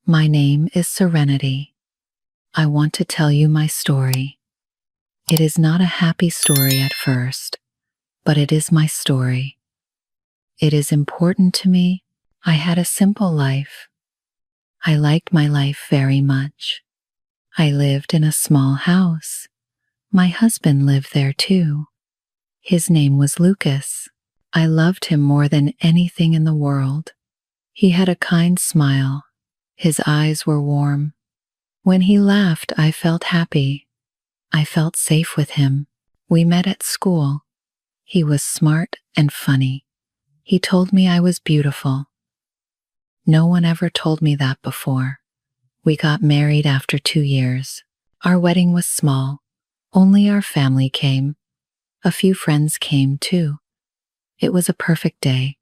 My name is Serenity. I want to tell you my story. It is not a happy story at first, but it is my story. It is important to me. I had a simple life. I liked my life very much. I lived in a small house. My husband lived there too. His name was Lucas. I loved him more than anything in the world. He had a kind smile. His eyes were warm. When he laughed, I felt happy. I felt safe with him. We met at school. He was smart and funny. He told me I was beautiful. No one ever told me that before. We got married after 2 years. Our wedding was small. Only our family came. A few friends came too. It was a perfect day.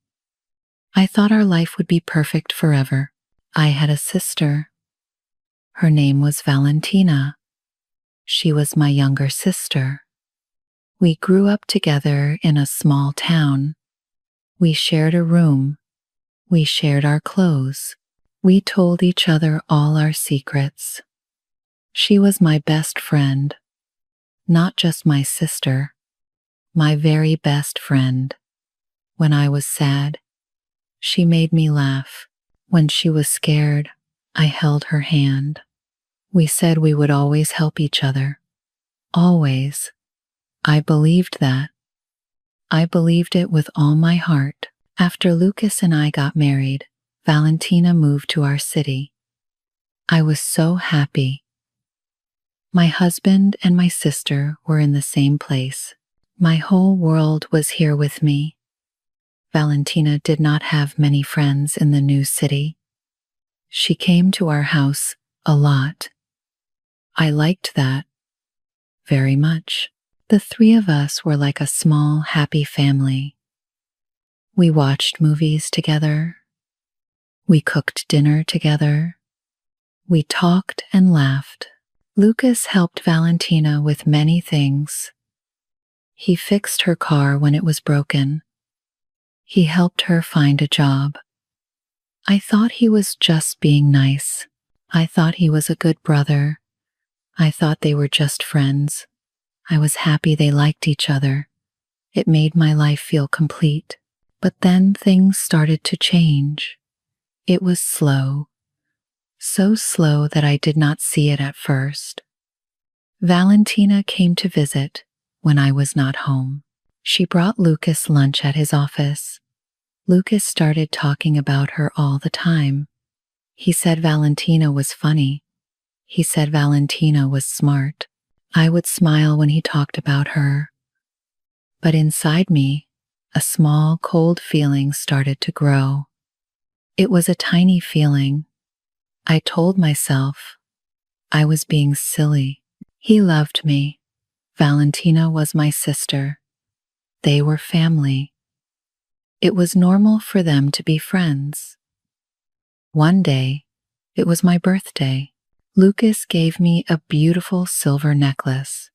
I thought our life would be perfect forever. I had a sister. Her name was Valentina. She was my younger sister. We grew up together in a small town. We shared a room. We shared our clothes. We told each other all our secrets. She was my best friend. Not just my sister. My very best friend. When I was sad, she made me laugh. When she was scared, I held her hand. We said we would always help each other. Always. I believed that. I believed it with all my heart. After Lucas and I got married, Valentina moved to our city. I was so happy. My husband and my sister were in the same place. My whole world was here with me. Valentina did not have many friends in the new city. She came to our house a lot. I liked that very much. The three of us were like a small, happy family. We watched movies together. We cooked dinner together. We talked and laughed. Lucas helped Valentina with many things. He fixed her car when it was broken. He helped her find a job. I thought he was just being nice. I thought he was a good brother. I thought they were just friends. I was happy they liked each other. It made my life feel complete. But then things started to change. It was slow. So slow that I did not see it at first. Valentina came to visit when I was not home. She brought Lucas lunch at his office. Lucas started talking about her all the time. He said Valentina was funny. He said Valentina was smart. I would smile when he talked about her. But inside me, a small, cold feeling started to grow. It was a tiny feeling. I told myself I was being silly. He loved me. Valentina was my sister. They were family. It was normal for them to be friends. One day, it was my birthday. Lucas gave me a beautiful silver necklace.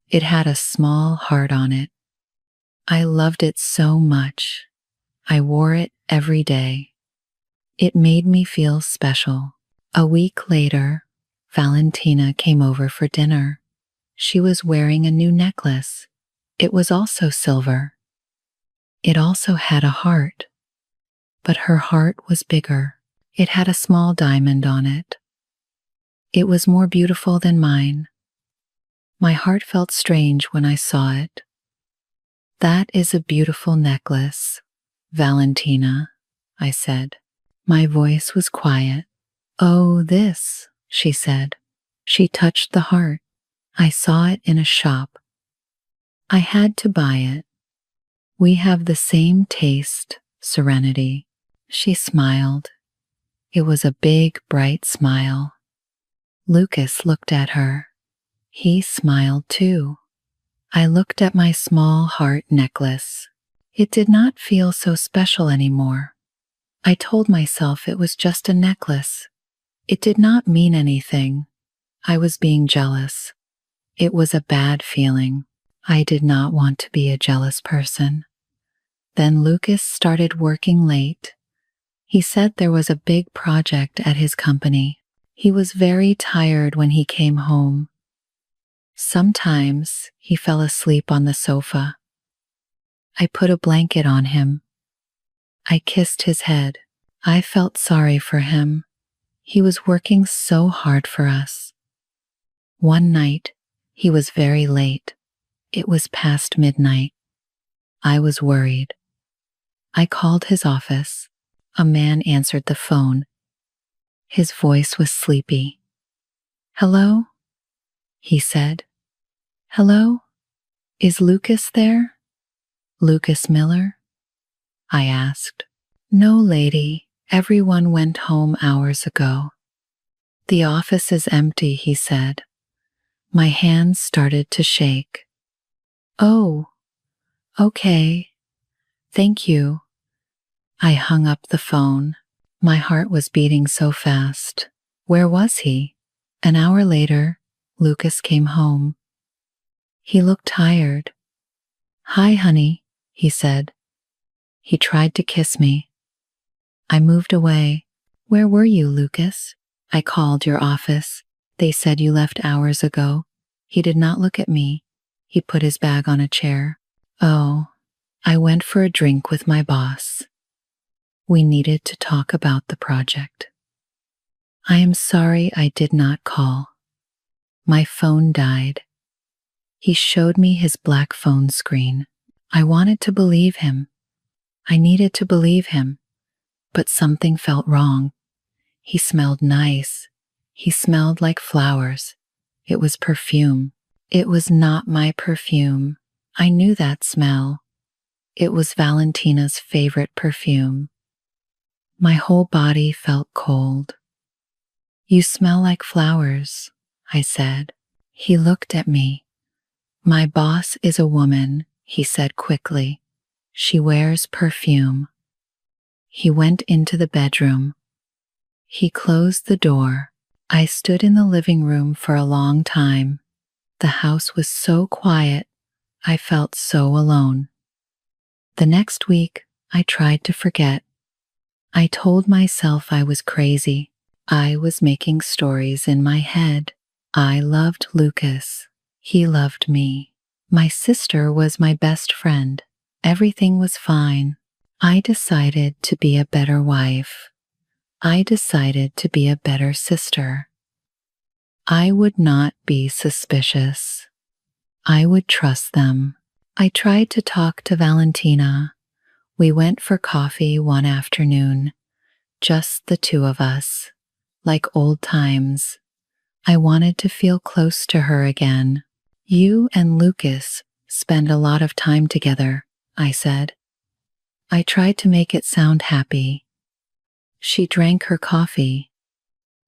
It had a small heart on it. I loved it so much. I wore it every day. It made me feel special. A week later, Valentina came over for dinner. She was wearing a new necklace. It was also silver. It also had a heart, but her heart was bigger. It had a small diamond on it. It was more beautiful than mine. My heart felt strange when I saw it. That is a beautiful necklace, Valentina, I said. My voice was quiet. Oh, this, she said. She touched the heart. I saw it in a shop. I had to buy it. We have the same taste, Serenity. She smiled. It was a big, bright smile. Lucas looked at her. He smiled too. I looked at my small heart necklace. It did not feel so special anymore. I told myself it was just a necklace. It did not mean anything. I was being jealous. It was a bad feeling. I did not want to be a jealous person. Then Lucas started working late. He said there was a big project at his company. He was very tired when he came home. Sometimes he fell asleep on the sofa. I put a blanket on him. I kissed his head. I felt sorry for him. He was working so hard for us. One night, he was very late. It was past midnight. I was worried. I called his office. A man answered the phone. His voice was sleepy. "Hello?" he said. "Hello? Is Lucas there?" "Lucas Miller?" I asked. "No, lady. Everyone went home hours ago." "The office is empty," he said. My hands started to shake. "Oh, okay. Thank you." I hung up the phone. My heart was beating so fast. Where was he? An hour later, Lucas came home. He looked tired. "Hi, honey," he said. He tried to kiss me. I moved away. "Where were you, Lucas?" "I called your office. They said you left hours ago." He did not look at me. He put his bag on a chair. "Oh, I went for a drink with my boss. We needed to talk about the project. I am sorry I did not call. My phone died." He showed me his black phone screen. I wanted to believe him. I needed to believe him, but something felt wrong. He smelled nice. He smelled like flowers. It was perfume. It was not my perfume. I knew that smell. It was Valentina's favorite perfume. My whole body felt cold. "You smell like flowers," I said. He looked at me. "My boss is a woman," he said quickly. "She wears perfume." He went into the bedroom. He closed the door. I stood in the living room for a long time. The house was so quiet. I felt so alone. The next week, I tried to forget. I told myself I was crazy. I was making stories in my head. I loved Lucas. He loved me. My sister was my best friend. Everything was fine. I decided to be a better wife. I decided to be a better sister. I would not be suspicious. I would trust them. I tried to talk to Valentina. We went for coffee one afternoon, just the two of us, like old times. I wanted to feel close to her again. "You and Lucas spend a lot of time together," I said. I tried to make it sound happy. She drank her coffee.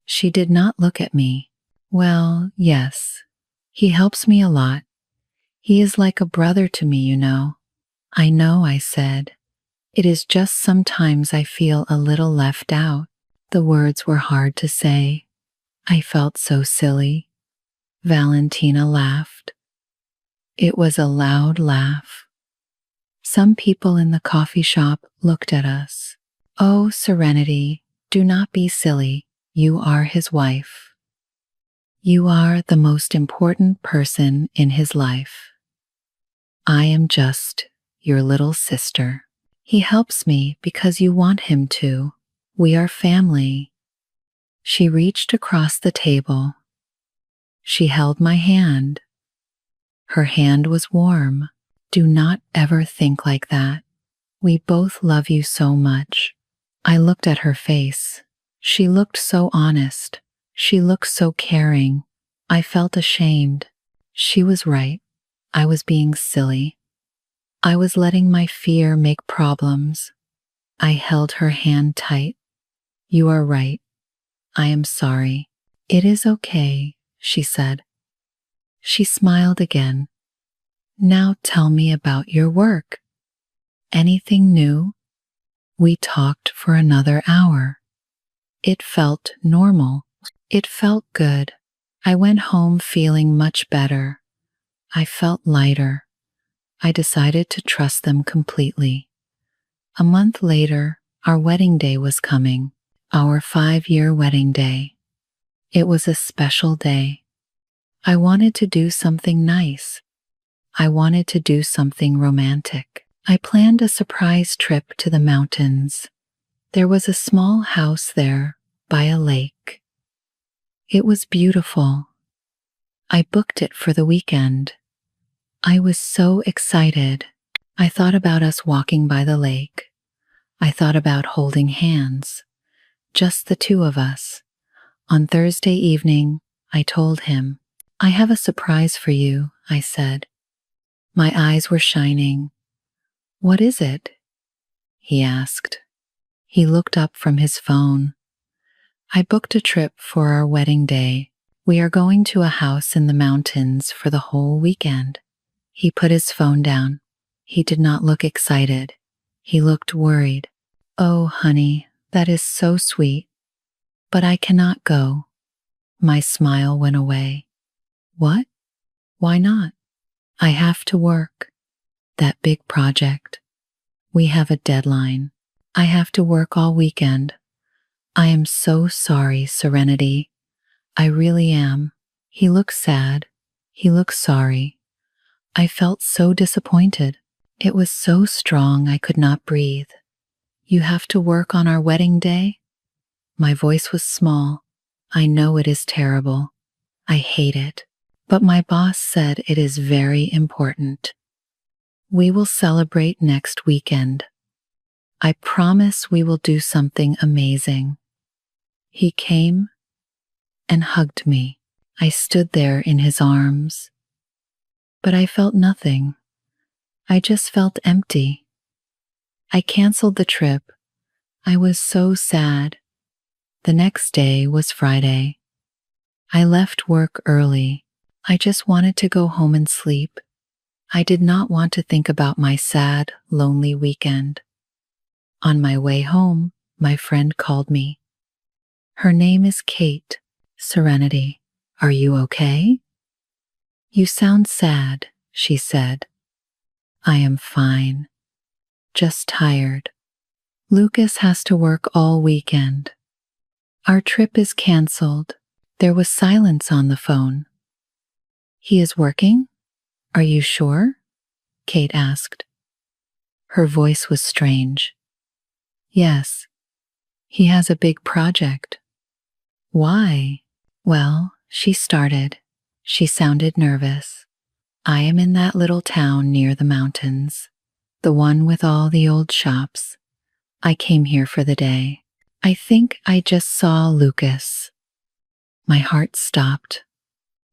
She did not look at me. "Well, yes. He helps me a lot. He is like a brother to me, you know." "I know," I said. "It is just sometimes I feel a little left out." The words were hard to say. I felt so silly. Valentina laughed. It was a loud laugh. Some people in the coffee shop looked at us. "Oh, Serenity, do not be silly. You are his wife. You are the most important person in his life. I am just your little sister. He helps me because you want him to. We are family." She reached across the table. She held my hand. Her hand was warm. "Do not ever think like that. We both love you so much." I looked at her face. She looked so honest. She looked so caring. I felt ashamed. She was right. I was being silly. I was letting my fear make problems. I held her hand tight. "You are right. I am sorry." "It is okay," she said. She smiled again. "Now tell me about your work. Anything new?" We talked for another hour. It felt normal. It felt good. I went home feeling much better. I felt lighter. I decided to trust them completely. A month later, Our wedding day was coming, our 5-year wedding day. It was a special day. I wanted to do something nice. I wanted to do something romantic. I planned a surprise trip to the mountains. There was a small house there by a lake. It was beautiful. I booked it for the weekend. I was so excited. I thought about us walking by the lake. I thought about holding hands, just the two of us. On Thursday evening, I told him, "I have a surprise for you," I said. My eyes were shining. "What is it?" he asked. He looked up from his phone. "I booked a trip for our wedding day. We are going to a house in the mountains for the whole weekend." He put his phone down. He did not look excited. He looked worried. "Oh, honey, that is so sweet. But I cannot go." My smile went away. "What? Why not?" "I have to work. That big project. We have a deadline. I have to work all weekend. I am so sorry, Serenity. I really am." He looked sad. He looked sorry. I felt so disappointed. It was so strong I could not breathe. "You have to work on our wedding day?" My voice was small. "I know it is terrible. I hate it. But my boss said it is very important. We will celebrate next weekend. I promise we will do something amazing." He came and hugged me. I stood there in his arms. But I felt nothing. I just felt empty. I canceled the trip. I was so sad. The next day was Friday. I left work early. I just wanted to go home and sleep. I did not want to think about my sad, lonely weekend. On my way home, my friend called me. Her name is Kate. "Serenity, are you okay?" "You sound sad," she said. "I am fine. Just tired. Lucas has to work all weekend. Our trip is canceled." There was silence on the phone. "He is working? Are you sure?" Kate asked. Her voice was strange. "Yes. He has a big project." "Why?" "Well," she started. She sounded nervous. "I am in that little town near the mountains, the one with all the old shops. I came here for the day. I think I just saw Lucas." My heart stopped.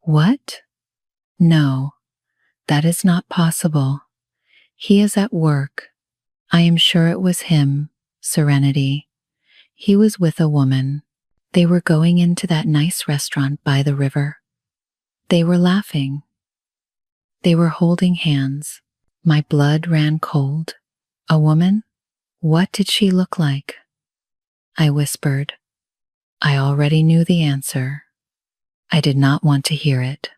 "What? No, that is not possible. He is at work. I am sure it was him, Serenity. He was with a woman. They were going into that nice restaurant by the river. They were laughing. They were holding hands. My blood ran cold. A woman? What did she look like?" I whispered. I already knew the answer. I did not want to hear it,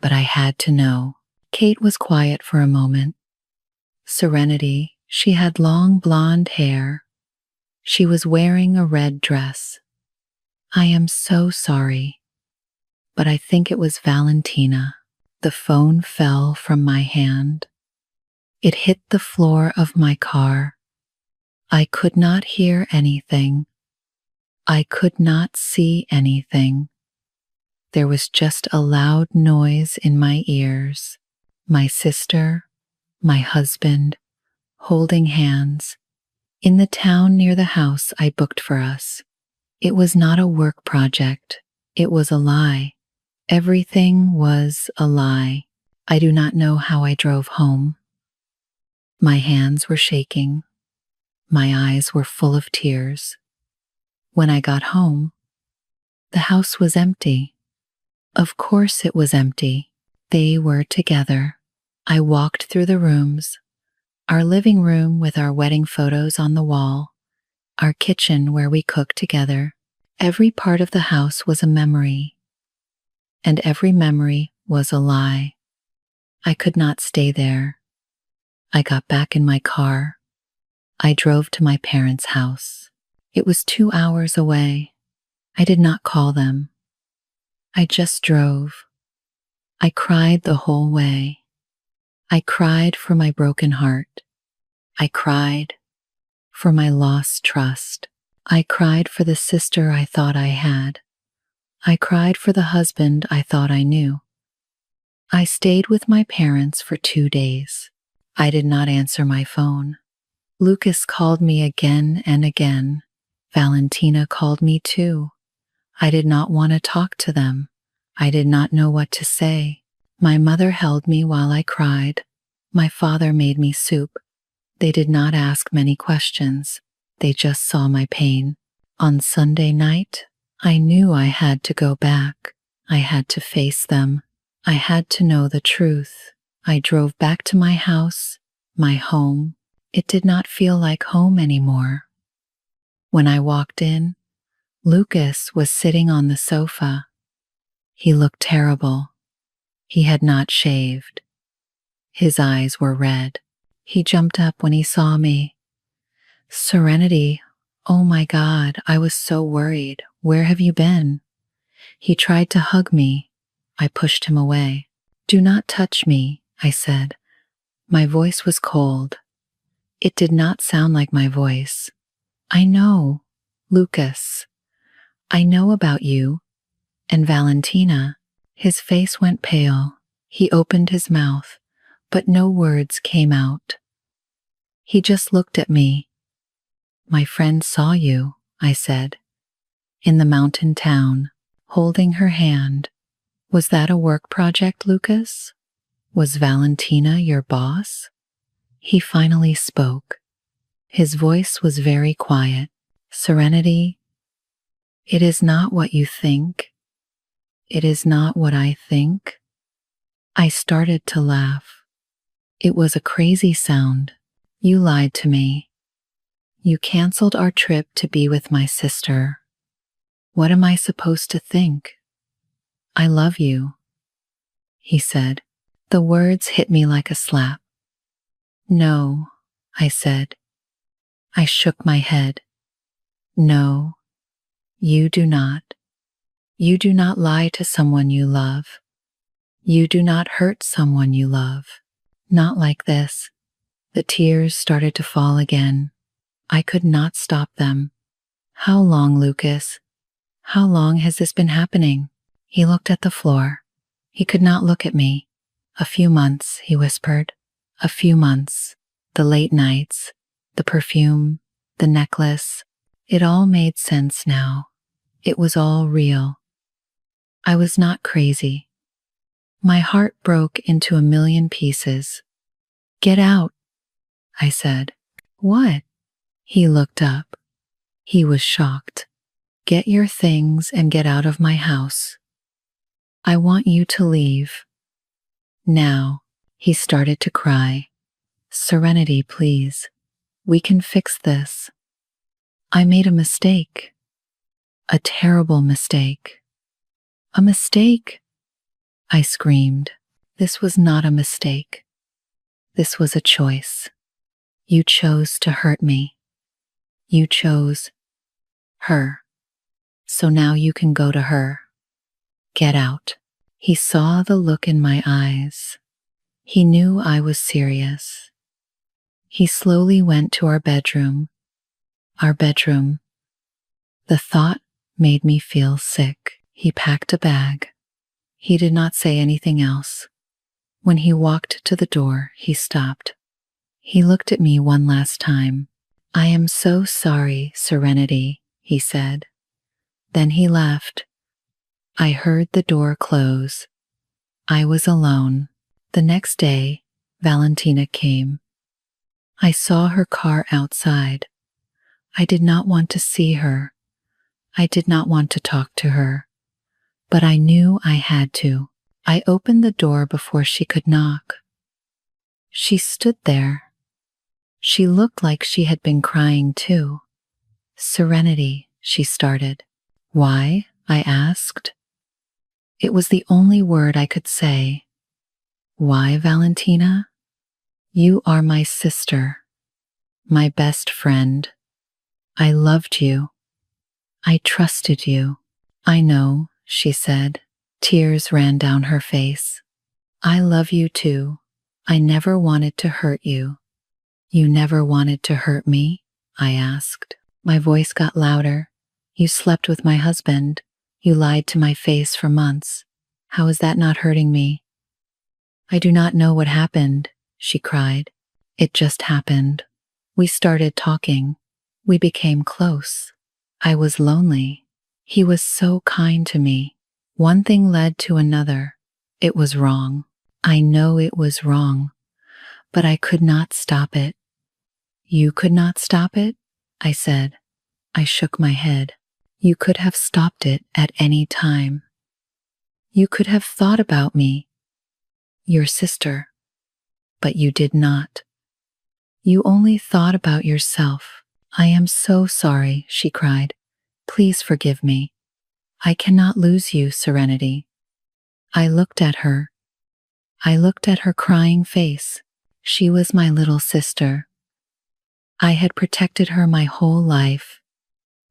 but I had to know. Kate was quiet for a moment. Serenity, she had long blonde hair. She was wearing a red dress. "I am so sorry, but I think it was Valentina." The phone fell from my hand. It hit the floor of my car. I could not hear anything. I could not see anything. There was just a loud noise in my ears. My sister, my husband, holding hands, in the town near the house I booked for us. It was not a work project. It was a lie. Everything was a lie. I do not know how I drove home. My hands were shaking. My eyes were full of tears. When I got home, the house was empty. Of course it was empty. They were together. I walked through the rooms. Our living room with our wedding photos on the wall. Our kitchen where we cooked together. Every part of the house was a memory. And every memory was a lie. I could not stay there. I got back in my car. I drove to my parents' house. It was 2 hours away. I did not call them. I just drove. I cried the whole way. I cried for my broken heart. I cried for my lost trust. I cried for the sister I thought I had. I cried for the husband I thought I knew. I stayed with my parents for 2 days. I did not answer my phone. Lucas called me again and again. Valentina called me too. I did not want to talk to them. I did not know what to say. My mother held me while I cried. My father made me soup. They did not ask many questions. They just saw my pain. On Sunday night, I knew I had to go back. I had to face them. I had to know the truth. I drove back to my house, my home. It did not feel like home anymore. When I walked in, Lucas was sitting on the sofa. He looked terrible. He had not shaved. His eyes were red. He jumped up when he saw me. "Serenity, oh my God, I was so worried. Where have you been?" He tried to hug me. I pushed him away. "Do not touch me," I said. My voice was cold. It did not sound like my voice. "I know, Lucas. I know about you and Valentina." His face went pale. He opened his mouth, but no words came out. He just looked at me. "My friend saw you," I said, "in the mountain town, holding her hand. Was that a work project, Lucas? Was Valentina your boss?" He finally spoke. His voice was very quiet. "Serenity, it is not what you think. It is not what I think." I started to laugh. It was a crazy sound. "You lied to me. You canceled our trip to be with my sister. What am I supposed to think?" "I love you," he said. The words hit me like a slap. "No," I said. I shook my head. "No, you do not. You do not lie to someone you love. You do not hurt someone you love. Not like this." The tears started to fall again. I could not stop them. "How long, Lucas? How long has this been happening?" He looked at the floor. He could not look at me. "A few months," he whispered. "A few months. The late nights, the perfume, the necklace. It all made sense now. It was all real. I was not crazy." My heart broke into a million pieces. "Get out," I said. "What?" He looked up. He was shocked. "Get your things and get out of my house. I want you to leave. Now." He started to cry. "Serenity, please. We can fix this. I made a mistake. A terrible mistake." "A mistake?" I screamed. "This was not a mistake. This was a choice. You chose to hurt me. You chose her. So now you can go to her. Get out." He saw the look in my eyes. He knew I was serious. He slowly went to our bedroom. Our bedroom. The thought made me feel sick. He packed a bag. He did not say anything else. When he walked to the door, he stopped. He looked at me one last time. "I am so sorry, Serenity," he said. Then he left. I heard the door close. I was alone. The next day, Valentina came. I saw her car outside. I did not want to see her. I did not want to talk to her. But I knew I had to. I opened the door before she could knock. She stood there. She looked like she had been crying too. "Serenity," she started. "Why?" I asked. It was the only word I could say. "Why, Valentina? You are my sister. my best friend. I loved you. I trusted you. I know, she said. Tears ran down her face. I love you too. I never wanted to hurt you. You never wanted to hurt me? I asked. My voice got louder. You slept with my husband. You lied to my face for months. How is that not hurting me? I do not know what happened, she cried. It just happened. We started talking. We became close. I was lonely. He was so kind to me. One thing led to another. It was wrong. I know it was wrong, but I could not stop it. You could not stop it? I said. I shook my head. You could have stopped it at any time. You could have thought about me, your sister, but you did not. You only thought about yourself. I am so sorry, she cried. Please forgive me. I cannot lose you, Serenity. I looked at her. I looked at her crying face. She was my little sister. I had protected her my whole life.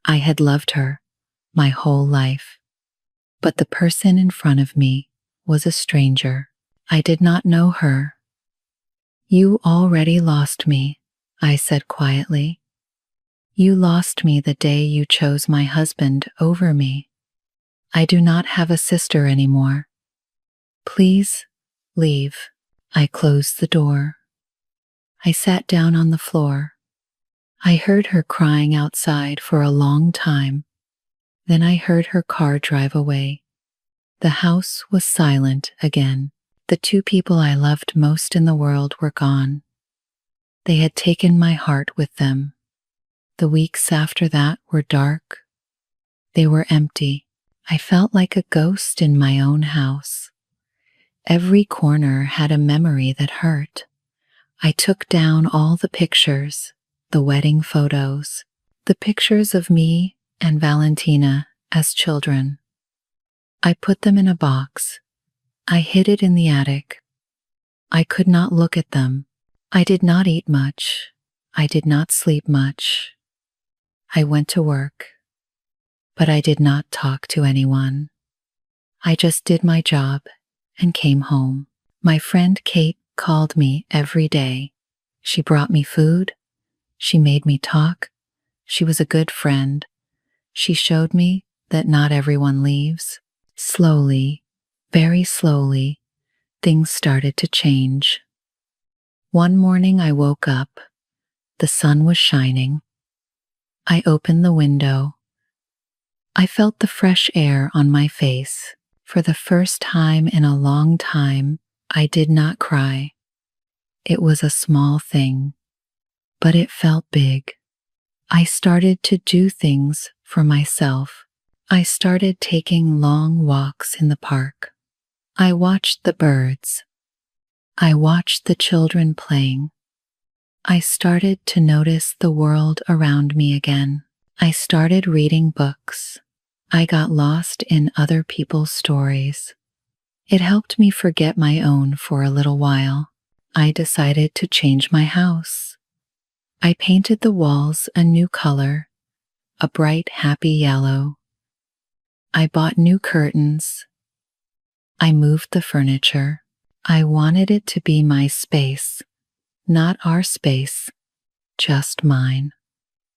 I had loved her my whole life. But the person in front of me was a stranger. I did not know her. You already lost me, I said quietly. You lost me the day you chose my husband over me. I do not have a sister anymore. Please leave. I closed the door. I sat down on the floor. I heard her crying outside for a long time. Then I heard her car drive away. The house was silent again. The two people I loved most in the world were gone. They had taken my heart with them. The weeks after that were dark. They were empty. I felt like a ghost in my own house. Every corner had a memory that hurt. I took down all the pictures, the wedding photos, the pictures of me and Valentina as children. I put them in a box. I hid it in the attic. I could not look at them. I did not eat much. I did not sleep much. I went to work, but I did not talk to anyone. I just did my job and came home. My friend Kate called me every day. She brought me food. She made me talk. She was a good friend. She showed me that not everyone leaves. Slowly, very slowly, things started to change. One morning I woke up. The sun was shining. I opened the window. I felt the fresh air on my face. For the first time in a long time, I did not cry. It was a small thing, but it felt big. I started to do things for myself. I started taking long walks in the park. I watched the birds. I watched the children playing. I started to notice the world around me again. I started reading books. I got lost in other people's stories. It helped me forget my own for a little while. I decided to change my house. I painted the walls a new color, a bright, happy yellow. I bought new curtains. I moved the furniture. I wanted it to be my space, not our space, just mine.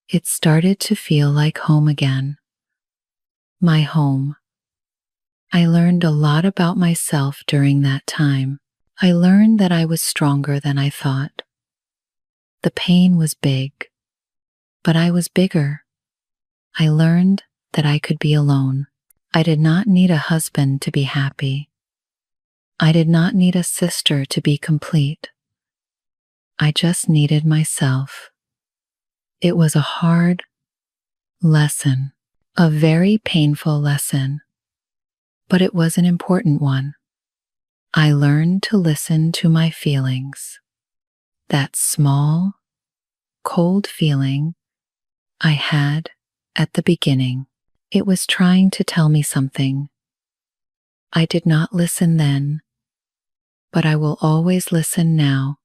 It started to feel like home again. My home. I learned a lot about myself during that time. I learned that I was stronger than I thought. The pain was big, but I was bigger. I learned that I could be alone. I did not need a husband to be happy. I did not need a sister to be complete. I just needed myself. It was a hard lesson, a very painful lesson, but it was an important one. I learned to listen to my feelings. That small, cold feeling I had at the beginning, it was trying to tell me something. I did not listen then, but I will always listen now.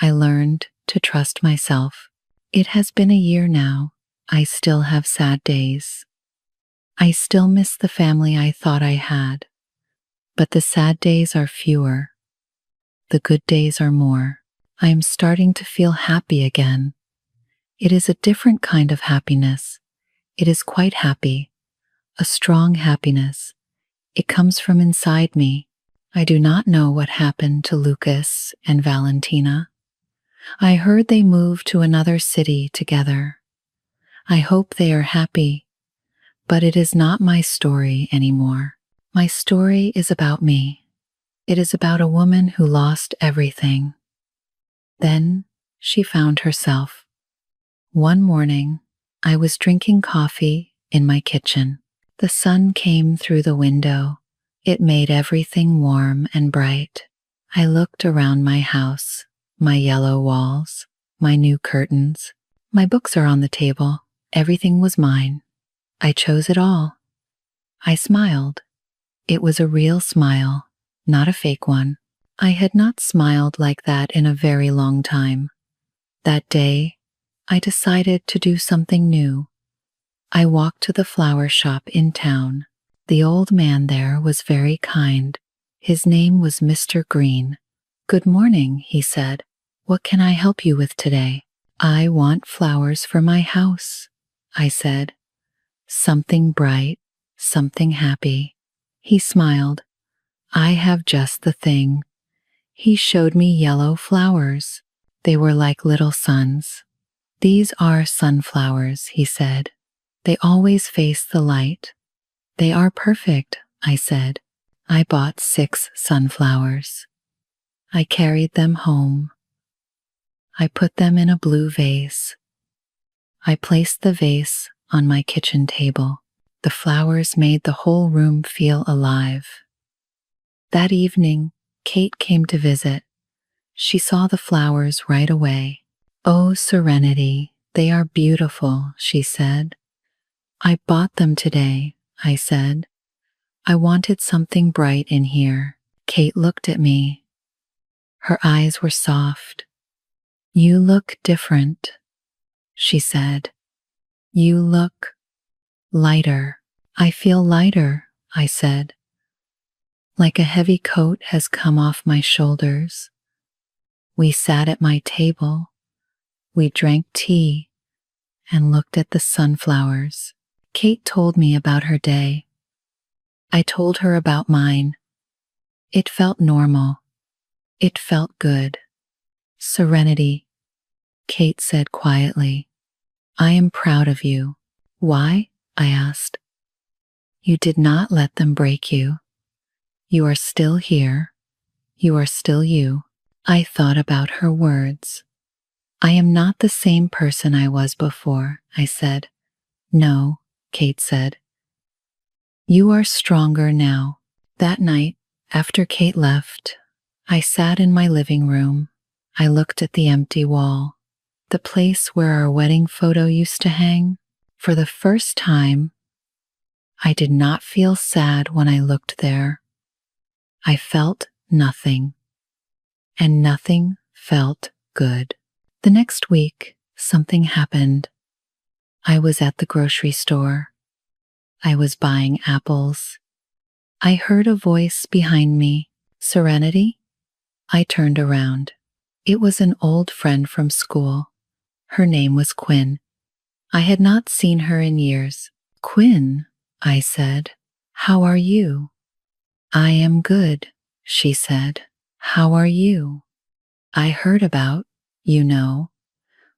I learned to trust myself. It has been a year now. I still have sad days. I still miss the family I thought I had. But the sad days are fewer. The good days are more. I am starting to feel happy again. It is a different kind of happiness. It is quite happy. A strong happiness. It comes from inside me. I do not know what happened to Lucas and Valentina. I heard they moved to another city together. I hope they are happy, but it is not my story anymore. My story is about me. It is about a woman who lost everything. Then she found herself. One morning, I was drinking coffee in my kitchen. The sun came through the window. It made everything warm and bright. I looked around my house, my yellow walls, my new curtains. My books are on the table. Everything was mine. I chose it all. I smiled. It was a real smile, not a fake one. I had not smiled like that in a very long time. That day, I decided to do something new. I walked to the flower shop in town. The old man there was very kind. His name was Mr. Green. "Good morning," he said. "What can I help you with today?" "I want flowers for my house," I said. "Something bright, something happy." He smiled. "I have just the thing." He showed me yellow flowers. They were like little suns. "These are sunflowers," he said. "They always face the light." "They are perfect," I said. I bought 6 sunflowers. I carried them home. I put them in a blue vase. I placed the vase on my kitchen table. The flowers made the whole room feel alive. That evening, Kate came to visit. She saw the flowers right away. "Oh, Serenity, they are beautiful," she said. "I bought them today," I said. "I wanted something bright in here." Kate looked at me. Her eyes were soft. "You look different," she said. "You look lighter." "I feel lighter," I said. "Like a heavy coat has come off my shoulders." We sat at my table. We drank tea and looked at the sunflowers. Kate told me about her day. I told her about mine. It felt normal. It felt good. "Serenity," Kate said quietly. "I am proud of you." "Why?" I asked. "You did not let them break you. You are still here. You are still you." I thought about her words. "I am not the same person I was before," I said. "No," Kate said. "You are stronger now." That night, after Kate left, I sat in my living room. I looked at the empty wall, the place where our wedding photo used to hang. For the first time, I did not feel sad when I looked there. I felt nothing, and nothing felt good. The next week, something happened. I was at the grocery store. I was buying apples. I heard a voice behind me. "Serenity?" I turned around. It was an old friend from school. Her name was Quinn. I had not seen her in years. "Quinn," I said, "how are you?" "I am good," she said. "How are you?" "I heard about,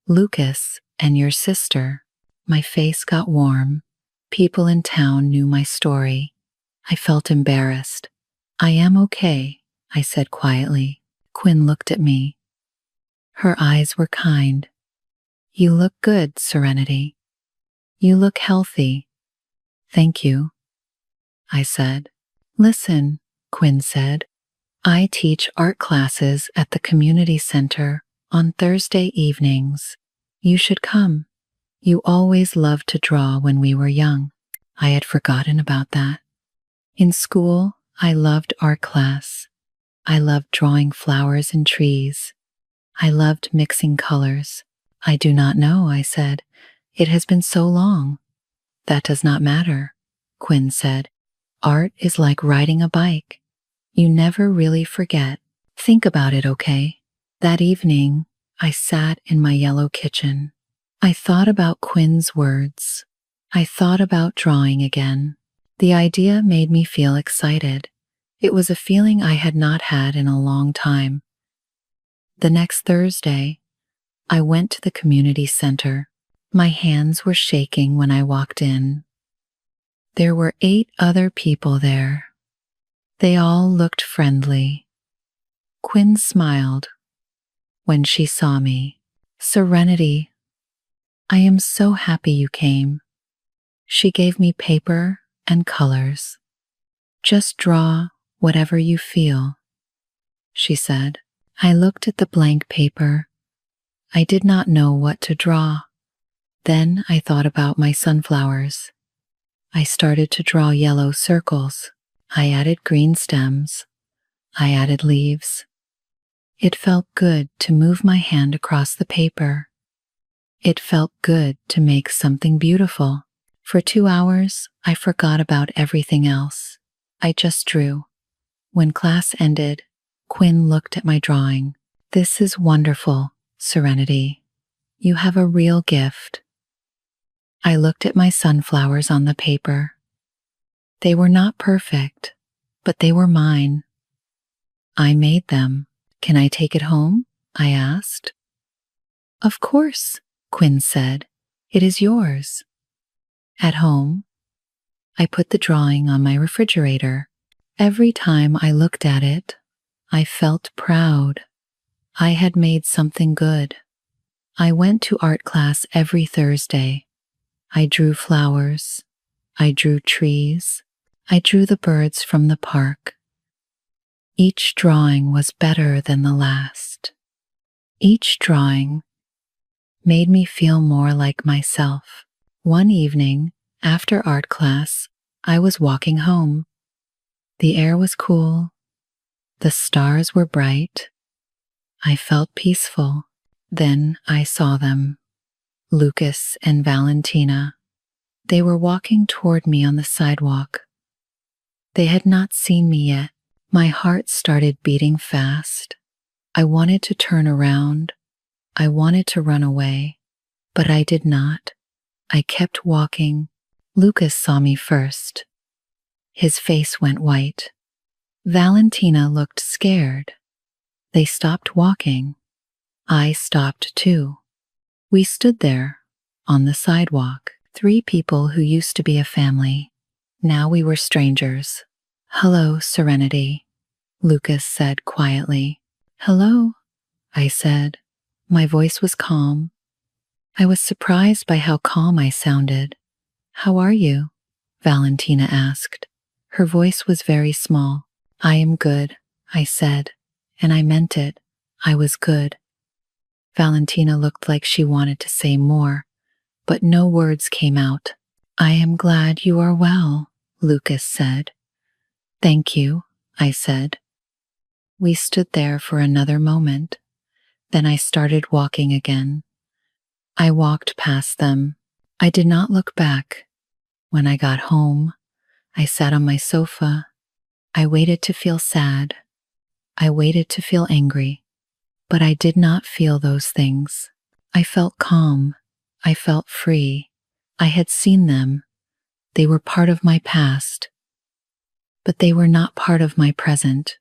Lucas and your sister." My face got warm. People in town knew my story. I felt embarrassed. "I am okay," I said quietly. Quinn looked at me. Her eyes were kind. "You look good, Serenity. You look healthy." "Thank you," I said. "Listen," Quinn said. "I teach art classes at the community center on Thursday evenings. You should come. You always loved to draw when we were young." I had forgotten about that. In school, I loved art class. I loved drawing flowers and trees. I loved mixing colors. I do not know, I said. It has been so long. That does not matter, Quinn said. Art is like riding a bike. You never really forget. Think about it, okay? That evening, I sat in my yellow kitchen. I thought about Quinn's words. I thought about drawing again. The idea made me feel excited. It was a feeling I had not had in a long time. The next Thursday, I went to the community center. My hands were shaking when I walked in. There were 8 other people there. They all looked friendly. Quinn smiled when she saw me. Serenity, I am so happy you came. She gave me paper and colors. Just draw whatever you feel, she said. I looked at the blank paper. I did not know what to draw. Then I thought about my sunflowers. I started to draw yellow circles. I added green stems. I added leaves. It felt good to move my hand across the paper. It felt good to make something beautiful. For 2 hours, I forgot about everything else. I just drew. When class ended, Quinn looked at my drawing. This is wonderful, Serenity. You have a real gift. I looked at my sunflowers on the paper. They were not perfect, but they were mine. I made them. Can I take it home? I asked. Of course, Quinn said. It is yours. At home, I put the drawing on my refrigerator. Every time I looked at it, I felt proud. I had made something good. I went to art class every Thursday. I drew flowers. I drew trees. I drew the birds from the park. Each drawing was better than the last. Each drawing made me feel more like myself. One evening, after art class, I was walking home. The air was cool. The stars were bright. I felt peaceful. Then I saw them, Lucas and Valentina. They were walking toward me on the sidewalk. They had not seen me yet. My heart started beating fast. I wanted to turn around. I wanted to run away, but I did not. I kept walking. Lucas saw me first. His face went white. Valentina looked scared. They stopped walking. I stopped too. We stood there, on the sidewalk, 3 people who used to be a family. Now we were strangers. Hello, Serenity, Lucas said quietly. Hello, I said. My voice was calm. I was surprised by how calm I sounded. How are you? Valentina asked. Her voice was very small. I am good, I said, and I meant it. I was good. Valentina looked like she wanted to say more, but no words came out. I am glad you are well, Lucas said. Thank you, I said. We stood there for another moment. Then I started walking again. I walked past them. I did not look back. When I got home, I sat on my sofa. I waited to feel sad. I waited to feel angry. But I did not feel those things. I felt calm. I felt free. I had seen them. They were part of my past. But they were not part of my present.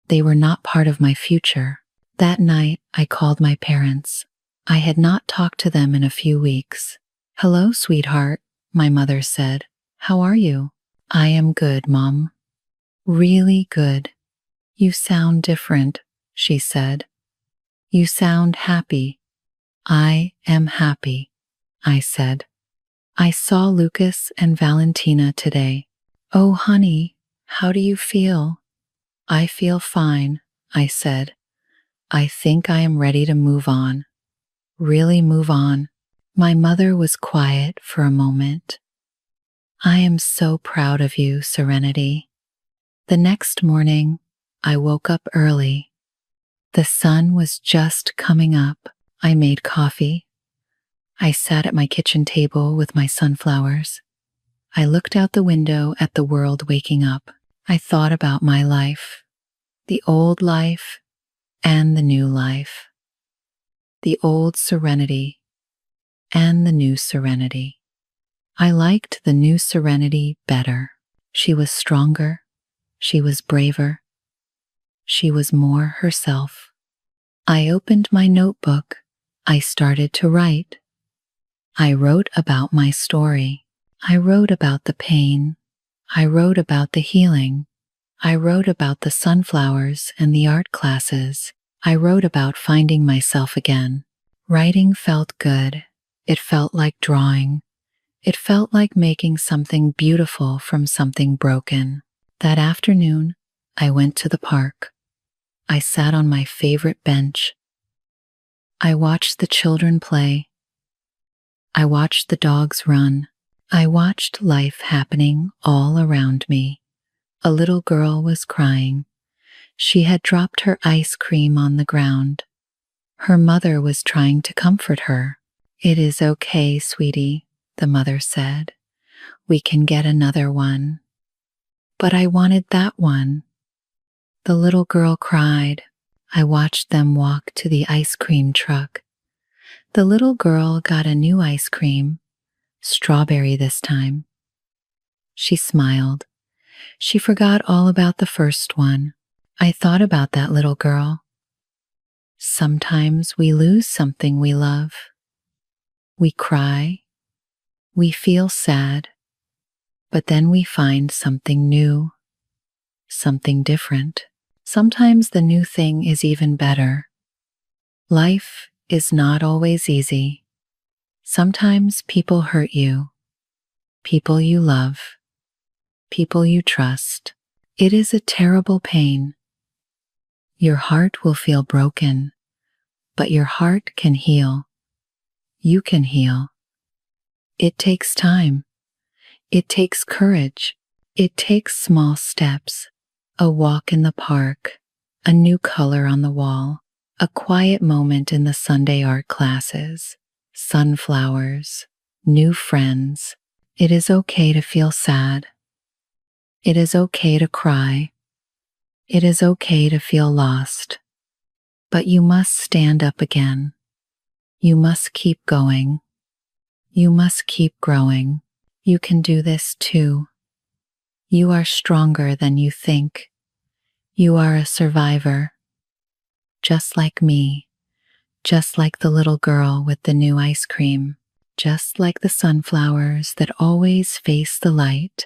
They were not part of my future. That night, I called my parents. I had not talked to them in a few weeks. Hello, sweetheart, my mother said. How are you? I am good, Mom. Really good. You sound different, she said. You sound happy. I am happy, I said. I saw Lucas and Valentina today. Oh, honey, how do you feel? I feel fine, I said. I think I am ready to move on. Really move on. My mother was quiet for a moment. I am so proud of you, Serenity. The next morning, I woke up early. The sun was just coming up. I made coffee. I sat at my kitchen table with my sunflowers. I looked out the window at the world waking up. I thought about my life, the old life and the new life, the old serenity and the new serenity. I liked the new serenity better. She was stronger, she was braver, she was more herself. I opened my notebook. I started to write. I wrote about my story. I wrote about the pain. I wrote about the healing. I wrote about the sunflowers and the art classes. I wrote about finding myself again. Writing felt good. It felt like drawing. It felt like making something beautiful from something broken. That afternoon, I went to the park. I sat on my favorite bench. I watched the children play. I watched the dogs run. I watched life happening all around me. A little girl was crying. She had dropped her ice cream on the ground. Her mother was trying to comfort her. "It is okay, sweetie," the mother said. "We can get another one." "But I wanted that one." The little girl cried. I watched them walk to the ice cream truck. The little girl got a new ice cream, strawberry this time. She smiled. She forgot all about the first one. I thought about that little girl. Sometimes we lose something we love. We cry. We feel sad. But then we find something new, something different. Sometimes the new thing is even better. Life is not always easy. Sometimes people hurt you, people you love, people you trust. It is a terrible pain. Your heart will feel broken, but your heart can heal. You can heal. It takes time. It takes courage. It takes small steps. A walk in the park, a new color on the wall, a quiet moment in the Sunday art classes, sunflowers, new friends. It is okay to feel sad. It is okay to cry. It is okay to feel lost. But you must stand up again. You must keep going. You must keep growing. You can do this too. You are stronger than you think. You are a survivor. Just like me. Just like the little girl with the new ice cream. Just like the sunflowers that always face the light.